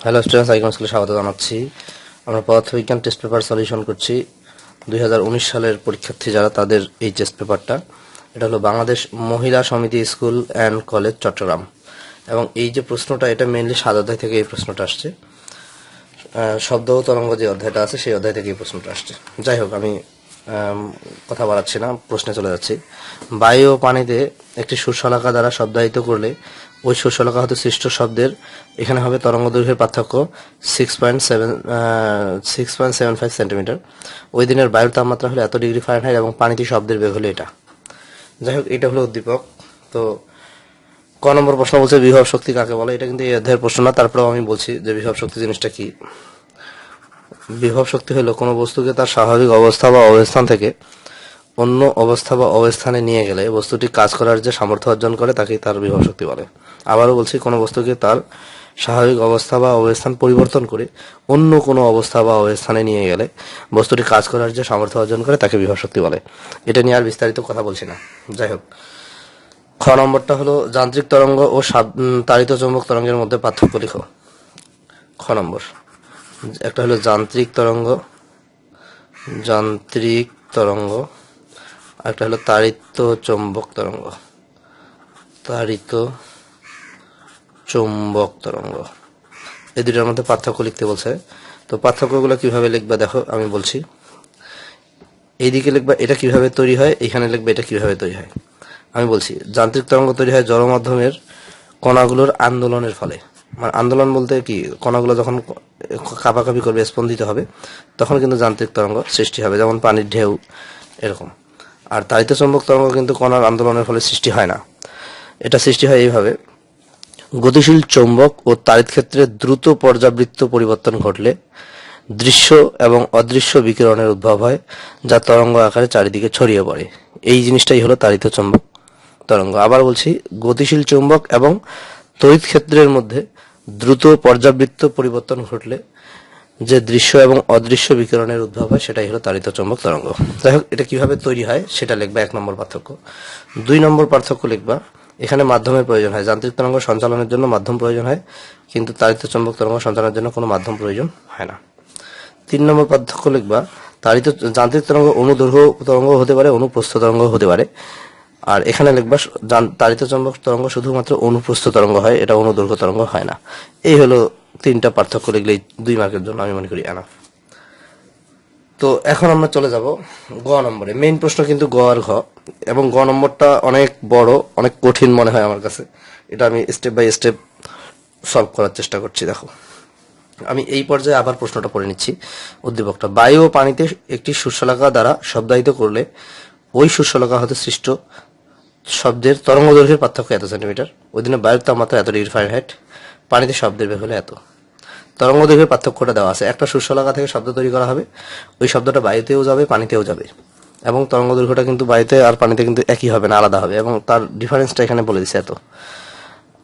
Hello students, icon স্কুলে স্বাগত জানাচ্ছি। আমরা পদার্থবিজ্ঞান টেস্ট পেপার সলিউশন করছি 2019 সালের পরীক্ষার্থী যারা, তাদের এই টেস্ট পেপারটা। এটা হলো বাংলাদেশ মহিলা সমিতি স্কুল অ্যান্ড কলেজ চট্টগ্রাম, এবং এই যে প্রশ্নটা, এটা মেইনলি 7 অধ্যায় থেকে এই প্রশ্নটা আসছে। শব্দ ও তরঙ্গ যে অধ্যায়টা আছে সেই অধ্যায় থেকে এই প্রশ্নটা আসছে। যাই হোক, আমি কথা বাড়াচ্ছি না, প্রশ্নে চলে যাচ্ছি। বায়ু ও পানিতে একটি সুরশলাকা দ্বারা শব্দায়িত করলে ওই সুরশলাকা হতে সৃষ্ট শব্দের এখানে হবে তরঙ্গ দৈর্ঘ্যের পার্থক্য 6.75 সেন্টিমিটার। ওই দিনের বায়ুর তাপমাত্রা হলো এত ডিগ্রি ফারেনহাইট এবং পানিতে শব্দের বেগ হলো এটা। যাই হোক, এটা হলো উদ্দীপক। তো ক নম্বর প্রশ্ন বলছে বিভব শক্তি কাকে বলে। এটা কিন্তু এই অধ্যায়ের প্রশ্ন না, তারপরেও আমি বলছি যে বিভব শক্তি জিনিসটা কি। বিভব শক্তি হলো কোনো বস্তুকে তার স্বাভাবিক অবস্থা বা অবস্থান থেকে অন্য অবস্থা বা অবস্থানে নিয়ে গেলে বস্তুটি কাজ করার যে সামর্থ্য অর্জন করে তাকেই তার বিভব শক্তি বলে। আবারও বলছি, কোনো বস্তুকে তার স্বাভাবিক অবস্থা বা অবস্থান পরিবর্তন করে অন্য কোনো অবস্থা বা অবস্থানে নিয়ে গেলে বস্তুটি কাজ করার যে সামর্থ্য অর্জন করে তাকে বিভব শক্তি বলে। এটা নিয়ে আর বিস্তারিত কথা বলছি না। যাই হোক, খ নম্বরটা হলো যান্ত্রিক তরঙ্গ ও তাড়িত চৌম্বক তরঙ্গের মধ্যে পার্থক্য লিখো। খ নম্বর, একটা হলো যান্ত্রিক তরঙ্গ, একটা হলো তাড়িত চৌম্বক তরঙ্গ। এই দুটার মধ্যে পার্থক্য লিখতে বলছে। তো পার্থক্যগুলো কিভাবে লিখবা দেখো, আমি বলছি। এইদিকে লিখবা এটা কিভাবে তৈরি হয়, এখানে লিখবা এটা কিভাবে তৈরি হয়। আমি বলছি, যান্ত্রিক তরঙ্গ তৈরি হয় জড় মাধ্যমের কণাগুলোর আন্দোলনের ফলে। মানে আন্দোলন বলতে কি, কণাগুলো যখন কাঁপাকাঁপি করবে, স্পন্দিত হবে, তখন কিন্তু যান্ত্রিক তরঙ্গ সৃষ্টি হবে, যেমন পানির ঢেউ এরকম। আর তাড়িত চৌম্বক তরঙ্গ কিন্তু কণার আন্দোলনের ফলে সৃষ্টি হয় না। এটা সৃষ্টি হয় এইভাবে: গতিশীল চৌম্বক ও তাড়িৎ ক্ষেত্রে দ্রুত পর্যাবৃত্ত পরিবর্তন ঘটলে দৃশ্য এবং অদৃশ্য বিকিরণের উদ্ভব হয়, যা তরঙ্গ আকারে চারিদিকে ছড়িয়ে পড়ে। এই জিনিসটাই হলো তাড়িত চৌম্বক তরঙ্গ। আবার বলছি, গতিশীল চৌম্বক এবং তড়িৎ ক্ষেত্রের মধ্যে দ্রুত পর্যাবৃত্ত পরিবর্তন ঘটলে যে দৃশ্য এবং অদৃশ্য বিকিরণের উদ্ভব হয়, সেটাই হলো তাড়িত চৌম্বক তরঙ্গ। যাই হোক, এটা কিভাবে তৈরি হয় সেটা লিখবা, 1 নম্বর পার্থক্য। 2 নম্বর পার্থক্য লিখবা, এখানে মাধ্যমের প্রয়োজন হয়। যান্ত্রিক তরঙ্গ সঞ্চালনের জন্য মাধ্যম প্রয়োজন হয়, কিন্তু তাড়িত চৌম্বক তরঙ্গ সঞ্চালনের জন্য কোনো মাধ্যম প্রয়োজন হয় না। 3 নম্বর পার্থক্য লিখবা, যান্ত্রিক তরঙ্গ অনুদৈর্ঘ্য তরঙ্গ হতে পারে, অনুপ্রস্থ তরঙ্গ হতে পারে। আর এখানে লিখবা, তাড়িত চৌম্বক তরঙ্গ শুধুমাত্র অনুপ্রস্থ তরঙ্গ হয়, এটা অনুদৈর্ঘ্য তরঙ্গ হয় না। এই হলো 3টা পার্থক্য লিখলেই 2 মার্কের জন্য আমি মনে করি এনাফ। তো এখন আমরা চলে যাব গ নম্বরে। মেইন প্রশ্ন কিন্তু গ আর ঘ, এবং গ নম্বরটা অনেক বড়, অনেক কঠিন মনে হয় আমার কাছে। এটা আমি স্টেপ বাই স্টেপ সলভ করার চেষ্টা করছি। দেখো, আমি এই পর্যায়ে আবার প্রশ্নটা পড়ে নিচ্ছি, উদ্দীপকটা। বায়ু ও পানিতে একটি সুরশলাকা দ্বারা শব্দায়িত করলে ওই সুরশলাকা হতে সৃষ্ট শব্দের তরঙ্গ দৈর্ঘ্যের পার্থক্য এত সেন্টিমিটার। ওই দিনে বায়ুর তাপমাত্রা এত ডিগ্রি ফারেনহাইট, পানিতে শব্দের বেগ হলো এত। তরঙ্গ দৈর্ঘ্যের পার্থক্যটা দেওয়া আছে। একটা সুরশলাকা থেকে শব্দ তৈরি করা হবে, ওই শব্দটা বায়ুতেও যাবে, পানিতেও যাবে, এবং তরঙ্গ দৈর্ঘ্যটা কিন্তু বায়ুতে আর পানিতে কিন্তু একই হবে না, আলাদা হবে, এবং তার ডিফারেন্সটা এখানে বলে দিচ্ছে এত।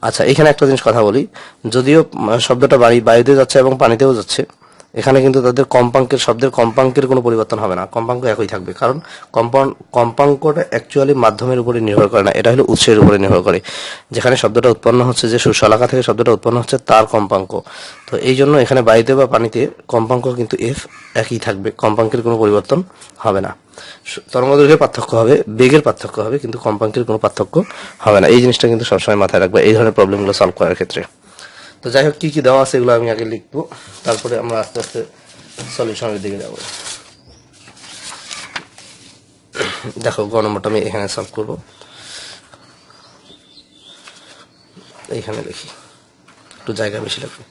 আচ্ছা, এখানে একটা জিনিস কথা বলি, যদিও শব্দটা বায়ুতে যাচ্ছে এবং পানিতেও যাচ্ছে, এখানে কিন্তু তাদের শব্দের কম্পাঙ্কের কোনো পরিবর্তন হবে না, কম্পাঙ্ক একই থাকবে। কারণ কম্পাঙ্কটা অ্যাকচুয়ালি মাধ্যমের উপরে নির্ভর করে না, এটা হলো উৎসের উপরে নির্ভর করে। যেখানে শব্দটা উৎপন্ন হচ্ছে, যে সুরশলাকা থেকে শব্দটা উৎপন্ন হচ্ছে, তার কম্পাঙ্ক। তো এই জন্য এখানে বায়ুতে বা পানিতে কম্পাঙ্ক কিন্তু এফ একই থাকবে, কম্পাঙ্কের কোনো পরিবর্তন হবে না। তরঙ্গ দৈর্ঘ্যের পার্থক্য হবে, বেগের পার্থক্য হবে, কিন্তু কম্পাঙ্কের কোনো পার্থক্য হবে না। এই জিনিসটা কিন্তু সবসময় মাথায় রাখবে এই ধরনের প্রবলেমগুলো সলভ করার ক্ষেত্রে। তো যাই হোক, কি কি দেওয়া আছে এগুলো আমি আগে লিখবো, তারপরে আমরা আস্তে আস্তে সলিউশনের দিকে যাবো। দেখো, গ নম্বরটা আমি এখানে সলভ করবো, এইখানে লিখি, একটু জায়গা বেশি লাগবে।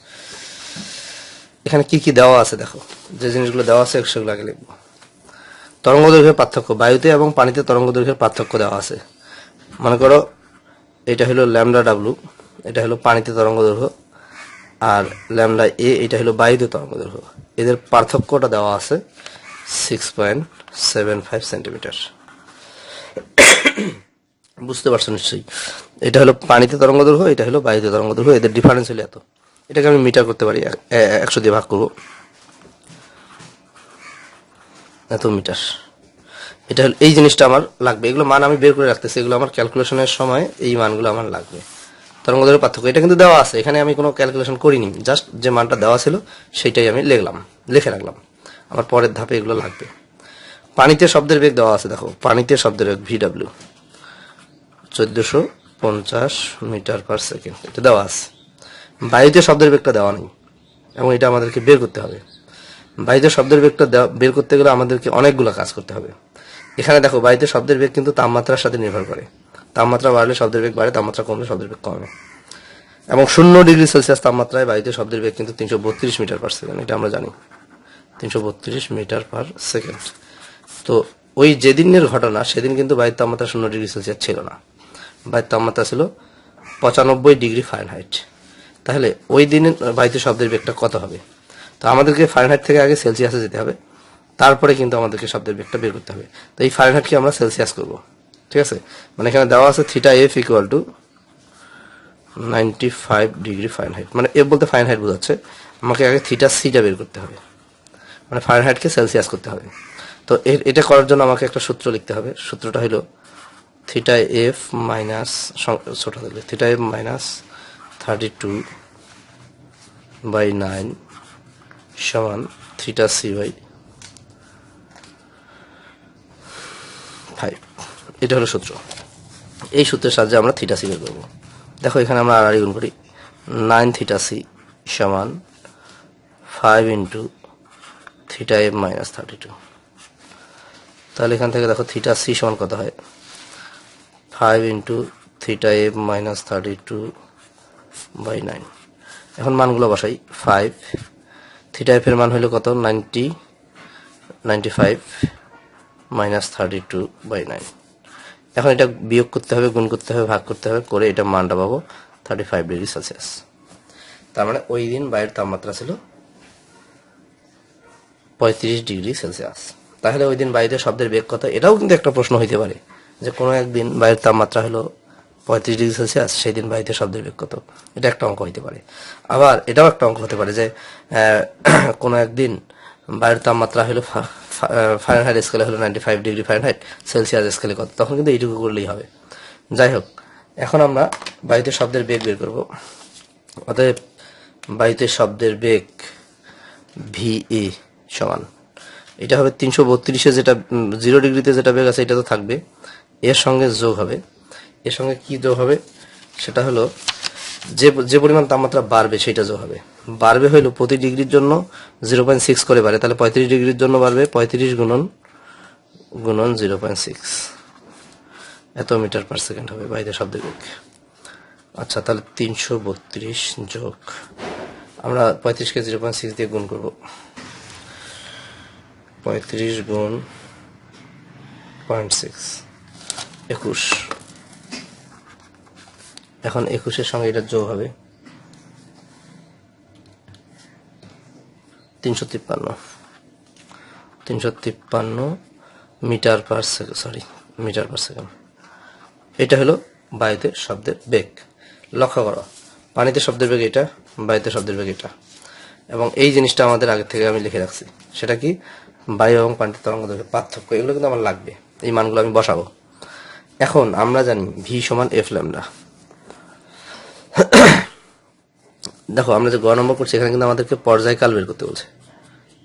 এখানে কি কি দেওয়া আছে দেখো, যে জিনিসগুলো দেওয়া আছে সেগুলো আগে লিখবো। তরঙ্গ দৈর্ঘ্যের পার্থক্য, বায়ুতে এবং পানিতে তরঙ্গ দৈর্ঘ্যের পার্থক্য দেওয়া আছে। মনে করো এটা হলো ল্যামডা ডাব্লু, এটা হলো পানিতে তরঙ্গ দৈর্ঘ্য, আর ল্যামডা এ এটা হলো বায়ুতে তরঙ্গ দৈর্ঘ্য। এদের পার্থক্যটা দেওয়া আছে 6.75 সেন্টিমিটার। বুঝতে পারছো নিশ্চয়ই? এটা হলো পানিতে তরঙ্গ দৈর্ঘ্য, এটা হলো বায়ুতে তরঙ্গ দৈর্ঘ্য, এদের ডিফারেন্স হলো এত। এটাকে আমি মিটার করতে পারি, 100 দিয়ে ভাগ করবো, এত মিটার। এটা এই জিনিসটা আমার লাগবে, এগুলো মান আমি বের করে রাখতেছি, এগুলো আমার ক্যালকুলেশনের সময় এই মানগুলো আমার লাগবে। তরঙ্গদৈর্ঘ্যের পার্থক্য এটা কিন্তু দেওয়া আছে, এখানে আমি কোনো ক্যালকুলেশন করিনি, জাস্ট যে মানটা দেওয়া ছিল সেইটাই আমি লিখে রাখলাম। আমার পরের ধাপে এগুলো লাগবে। পানিতে শব্দের বেগ দেওয়া আছে, দেখো পানিতে শব্দের বেগ VW 1450 মিটার পার সেকেন্ড, এটা দেওয়া আছে। বায়ুতে শব্দের বেগটা দেওয়া নেই এবং এটা আমাদেরকে বের করতে হবে। বায়ুতে শব্দের বেগটা বের করতে গেলে আমাদেরকে অনেকগুলো কাজ করতে হবে। এখানে দেখো বায়ুতে শব্দের বেগ কিন্তু তাপমাত্রার সাথে নির্ভর করে, তাপমাত্রা বাড়লে শব্দের বেগ বাড়ে, তাপমাত্রা কমলে শব্দের বেগ কমে। এবং 0°C তাপমাত্রায় বায়ুতে শব্দের বেগ কিন্তু 332 মিটার পার সেকেন্ড, এটা আমরা জানি, 332 মিটার পার সেকেন্ড। তো ওই যেদিনের ঘটনা সেদিন কিন্তু বায়ুর তাপমাত্রা 0°C ছিল না, বায়ুর তাপমাত্রা ছিল 95°F। তাহলে ওই দিনের বায়ুতে শব্দের বেগটা কত হবে? তো আমাদেরকে ফারেনহাইট থেকে আগে সেলসিয়াসে যেতে হবে, তারপরে কিন্তু আমাদেরকে শব্দের বেগটা বের করতে হবে। তো এই ফারেনহাইটকে আমরা সেলসিয়াস করব, ঠিক আছে? মানে এখানে দেওয়া আছে θF = 95°F, মানে এফ বলতে ফারেনহাইট বোঝাচ্ছে, আমাকে আগে θC বের করতে হবে, মানে ফারেনহাইটকে সেলসিয়াস করতে হবে। তো এটা করার জন্য আমাকে একটা সূত্র লিখতে হবে, সূত্রটা হলো θF ছোট থাকলে θF - 32/9 সমান θC/5, এটা হলো সূত্র। এই সূত্রের সাহায্যে আমরা θC বের করব। দেখো এখানে আমরা আর গুণ করি, 9θC সমান 5 × θF - 32। তাহলে এখান থেকে দেখো θC সমান কত হয়, 5 × θF - 32/9। এখন মানগুলো বসাই, 5 θF এর মান হলো কত, 95 - 32/9। এখন এটা বিয়োগ করতে হবে, গুণ করতে হবে, ভাগ করতে হবে, করে এটা মানটা পাবো 35°C। তার মানে ওই দিন বায়ুর তাপমাত্রা ছিল 35°C। তাহলে ওই দিন বায়ুতে শব্দের বেগ কত? এটাও কিন্তু একটা প্রশ্ন হইতে পারে যে কোনো একদিন বায়ুর তাপমাত্রা হলো 35°C, সেই দিন বায়ুতে শব্দের বেগ কত? এটা একটা অঙ্ক হইতে পারে। আবার এটাও একটা অঙ্ক হতে পারে যে কোনো একদিন বায়ুর তাপমাত্রা হলো ফারেনহাইট স্কেলে হলো 95°F, সেলসিয়াস স্কেলে কত? তখন কিন্তু এইটুকু করলেই হবে। যাই হোক, এখন আমরা বায়ুতে শব্দের বেগ বের করব। অতএব বায়ুতে শব্দের বেগ VA সমান, এটা হবে 332-এ যেটা 0°তে যেটা বেগ আছে এটা তো থাকবে, এর সঙ্গে যোগ হবে। এর সঙ্গে কি যোগ হবে? সেটা হলো যে পরিমাণ তাপমাত্রা বাড়বে সেটা যোগ হবে। বাড়বে হইলো প্রতি ডিগ্রির জন্য 0.6 করে বাড়ে, তাহলে 35 ডিগ্রির জন্য বাড়বে 35 গুণন 0.6, এত মিটার পার সেকেন্ড হবে বায়ুতে শব্দের বেগ। আচ্ছা, তাহলে 332 যোগ, আমরা 35কে 0.6 দিয়ে গুণ করব, 35 গুণ 0.6 21। এখন 21-এর সঙ্গে এটা যোগ হবে 353 মিটার পার সেকেন্ড। এটা হলো বায়ুতে শব্দের বেগ। লক্ষ্য করো, পানিতে শব্দের বেগ এটা, বায়ুতে শব্দের বেগ এটা, এবং এই জিনিসটা আমাদের আগে থেকে আমি লিখে রাখছি। সেটা কি? বায়ু এবং পানিতে তরঙ্গদৈর্ঘ্যের পার্থক্য। এগুলো কিন্তু আমার লাগবে, এই মানগুলো আমি বসাবো। এখন আমরা জানি V সমান F ল্যামডা। দেখো আমরা যে গ নম্বর করছি এখানে কিন্তু আমাদেরকে পর্যায়কাল বের করতে বলছে,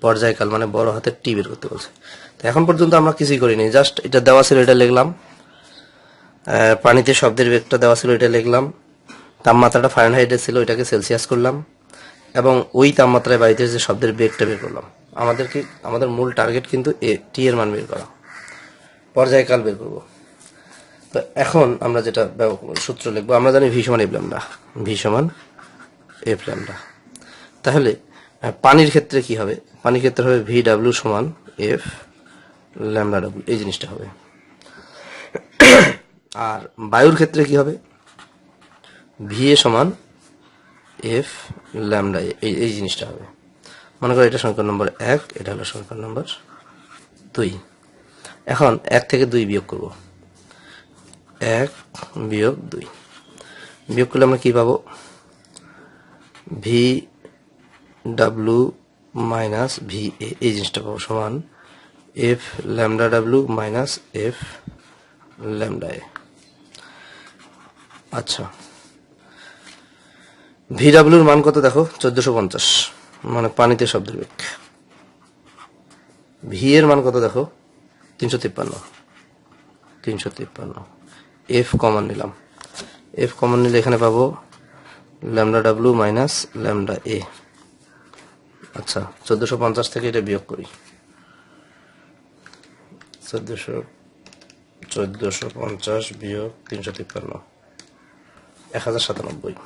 পর্যায়কাল মানে বড় হাতের টি বের করতে বলছে। তো এখন পর্যন্ত আমরা কিছুই করিনি, জাস্ট এটা দেওয়া ছিল এটা লিখলাম, পানিতে শব্দের বেগটা দেওয়া ছিল এটা লিখলাম, তাপমাত্রাটা ফারেনহাইটে ছিল এটাকে সেলসিয়াস করলাম, এবং ওই তাপমাত্রায় বায়ুতে যে শব্দের বেগটা বের করলাম। আমাদের মূল টার্গেট কিন্তু টি এর মান বের করা, পর্যায়কাল বের করব। তো এখন আমরা যেটা সূত্র লিখবো, আমরা জানি V সমান F ল্যামডা, V সমান F ল্যামডা। তাহলে পানির ক্ষেত্রে কি হবে? পানির ক্ষেত্রে হবে VW সমান F ল্যামডা W, এই জিনিসটা হবে। আর বায়ুর ক্ষেত্রে কি হবে? VA সমান F ল্যামডা, এই জিনিসটা হবে। মনে করো এটা সমীকরণ নম্বর 1, এটা হলো সমীকরণ নম্বর 2। এখন 1 থেকে 2 বিয়োগ করব, 1 বিয়োগ 2 বিয়োগ করলে আমরা কি পাবো? VW মাইনাস VA, এই জিনিসটা পাবো, সমান F lambda W minus F lambda A। আচ্ছা, ভি ডাব্লিউর মান কত দেখো 1450, মানে পানিতে শব্দের বেগ। ভি এর মান কত দেখো 353। এফ কমন নিলাম, এফ কমন নিলে এখানে পাবো ল্যামডা ডাব্লিউ মাইনাস ল্যামডা এ। আচ্ছা 1450 থেকে এটা বিয়োগ করি, 1450 বিয়োগ 353, 1097।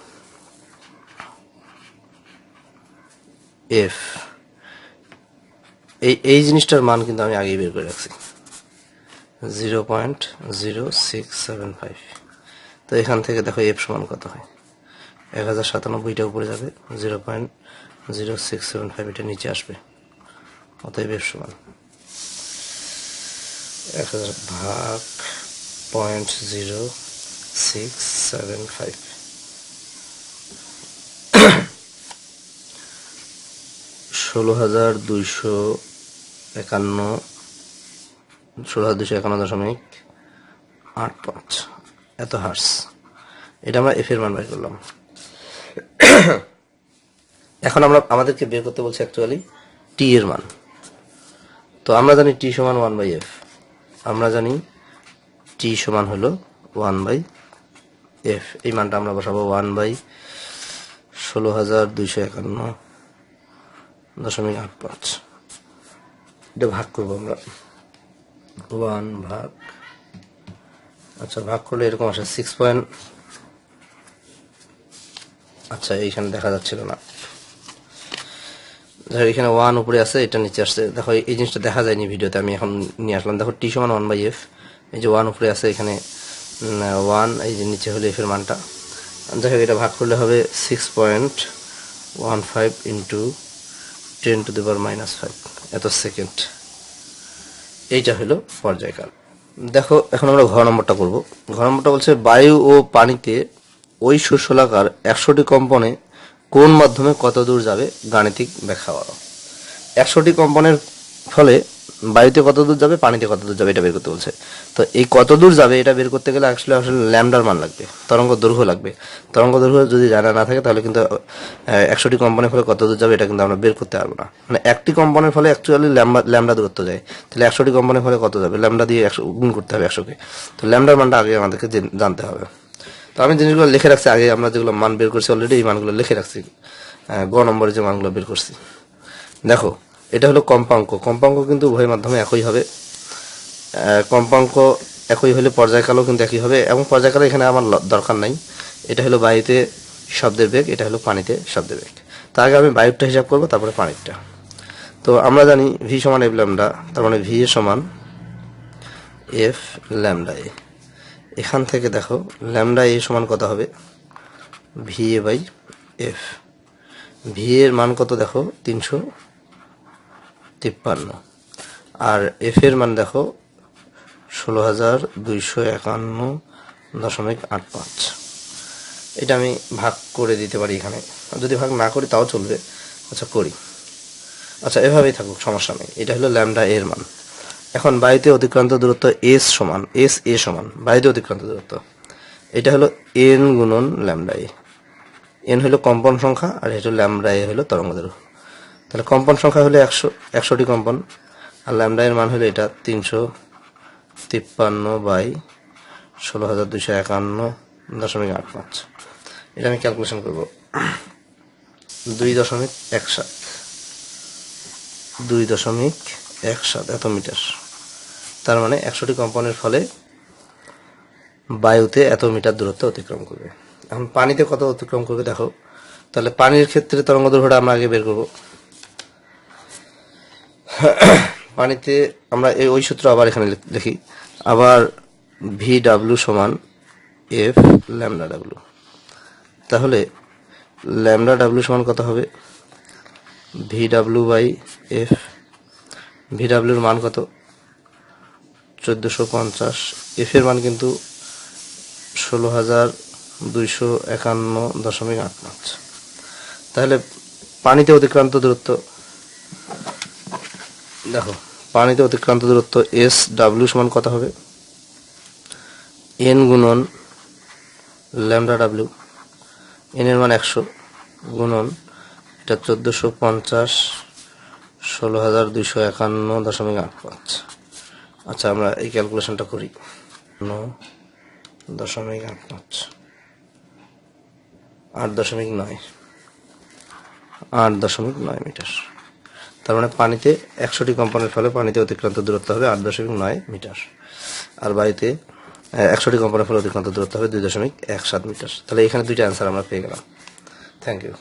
এফ এই জিনিসটার মান কিন্তু আমি আগেই বের করে রাখছি 0.0675। তো এখান থেকে দেখো এফ সমান কত হয়, 1097টা উপরে যাবে, 0.0675 এটা নিচে আসবে, অতএব এফ সমান 1000 ভাগ 0.0675, 16,251.85 এত হার্স। এটা আমরা এফ এর মান বের করলাম। এখন আমাদেরকে বের করতে বলছে অ্যাকচুয়ালি টি এর মান। তো আমরা জানি টি সমান 1/f, আমরা জানি টি সমান হলো 1/f। এই মানটা আমরা বসাবো 1/16,251.85। এটা ভাগ করবো আমরা, 1 ভাগ, আচ্ছা ভাগ করলে এরকম আসে 6. আচ্ছা এইখানে দেখা যাচ্ছিল না, এখানে 1 উপরে আছে, এটা নিচে আসছে। দেখো এই জিনিসটা দেখা যায়নি ভিডিওতে, আমি এখন নিয়ে আসলাম। দেখো টি সমান 1/f, এই যে 1 উপরে আছে, এখানে 1, এই যে নিচে হলো এফ এর মানটা। দেখো এটা ভাগ করলে হবে 6.15 ইন্টু 10⁻⁻5 এত সেকেন্ড। এইটা হলো পর্যায়কাল। দেখো এখন আমরা ঘ নম্বরটা করব। ঘ নম্বরটা বলছে বায়ু ও পানিতে ওই শস্যলাকার 100টি কম্পনে কোন মাধ্যমে কত দূর যাবে গাণিতিক ব্যাখ্যা করো। 100টি কম্পনের ফলে বায়ুতে কত দূর যাবে, পানিতে কত দূর যাবে, এটা বের করতে বলছে। তো এই কত দূর যাবে এটা বের করতে গেলে আসলে ল্যামডার মান লাগবে, তরঙ্গ দৈর্ঘ্য লাগবে। তরঙ্গ দৈর্ঘ্য যদি জানা না থাকে তাহলে কিন্তু 100টি কম্পনের ফলে কত দূর যাবে এটা কিন্তু আমরা বের করতে পারবো না। মানে একটি কম্পনের ফলে অ্যাকচুয়ালি ল্যামডা দূরত্ব যায়, তাহলে 100টি কম্পনের ফলে কত যাবে, ল্যামডা দিয়ে 100 গুণ করতে হবে 100কে। তো ল্যামডার মানটা আগে আমাদেরকে জানতে হবে। তো আমি জিনিসগুলো লিখে রাখছি আগে, আমরা যেগুলো মান বের করছি অলরেডি এই মানগুলো লিখে রাখছি, গ নম্বরে যে মানগুলো বের করছি। দেখো এটা হলো কম্পাঙ্ক, কম্পাঙ্ক কিন্তু উভয় মাধ্যমে একই হবে। কম্পাঙ্ক একই হলে পর্যায়কালও কিন্তু একই হবে, এবং পর্যায়কাল এখানে আমার দরকার নাই। এটা হলো বায়ুতে শব্দের বেগ, এটা হলো পানিতে শব্দের বেগ। তার আগে আমি বায়ুরটা হিসাব করবো, তারপরে পানিরটা। তো আমরা জানি ভি সমান এফ ল্যামডা, তার মানে ভি এ সমান এফ ল্যামডা এ। এখান থেকে দেখো ল্যামডা এ সমান কত হবে, v a by F. V এর মান কত দেখো 353, আর এফ এর মান দেখো 16,251.85। এটা আমি ভাগ করে দিতে পারি এখানে, যদি ভাগ না করি তাও চলবে। আচ্ছা করি, আচ্ছা এভাবেই থাকুক, সমস্যা নেই। এটা হলো ল্যামডা এর মান। এখন বায়ুতে অতিক্রান্ত দূরত্ব এস সমান, এস এ সমান বায়ুতে অতিক্রান্ত দূরত্ব, এটা হলো এন গুণন ল্যামডা এ। এন হলো কম্পন সংখ্যা, আর এটা ল্যামডা এ হলো তরঙ্গ দৈর্ঘ্য। তাহলে কম্পন সংখ্যা হলো 100টি কম্পন, আর ল্যামডা এর মান হলো এটা 353/16,251.85। এটা আমি ক্যালকুলেশন করব, 2.17 এত মিটার। তার মানে 100টি কম্পনের ফলে বায়ুতে এত মিটার দূরত্ব অতিক্রম করবে। এখন পানিতে কত অতিক্রম করবে দেখো, তাহলে পানির ক্ষেত্রে তরঙ্গ দৈর্ঘ্যটা আমরা আগে বের করব। পানিতে আমরা ওই সূত্র আবার এখানে লিখি, আবার ভি ডাব্লিউ সমান এফ ল্যামডা ডাব্লিউ। তাহলে ল্যামডা ডাব্লিউ সমান কত হবে, V W by F. V ডাব্লিউর মান কত 1450, এফ এর মান কিন্তু 16,251.85। তাহলে পানিতে অতিক্রান্ত দূরত্ব দেখো, পানিতে অতিক্রান্ত দূরত্ব এস ডাব্লিউ সমান কত হবে, এন গুণন ল্যামডা ডাব্লিউ। এন এর মান 100, গুণন এটা 1450 16,251.85। আচ্ছা আমরা এই ক্যালকুলেশনটা করি। 9.85 8.9 8.9 মিটার। তার মানে পানিতে 100টি কম্পনের ফলে পানিতে অতিক্রান্ত দূরত্ব হবে 8.9 মিটার, আর বায়ুতে 100টি কম্পনের ফলে অতিক্রান্ত দূরত্ব হবে 2.17 মিটার। তাহলে এখানে দুইটা অ্যান্সার আমরা পেয়ে গেলাম। Thank you.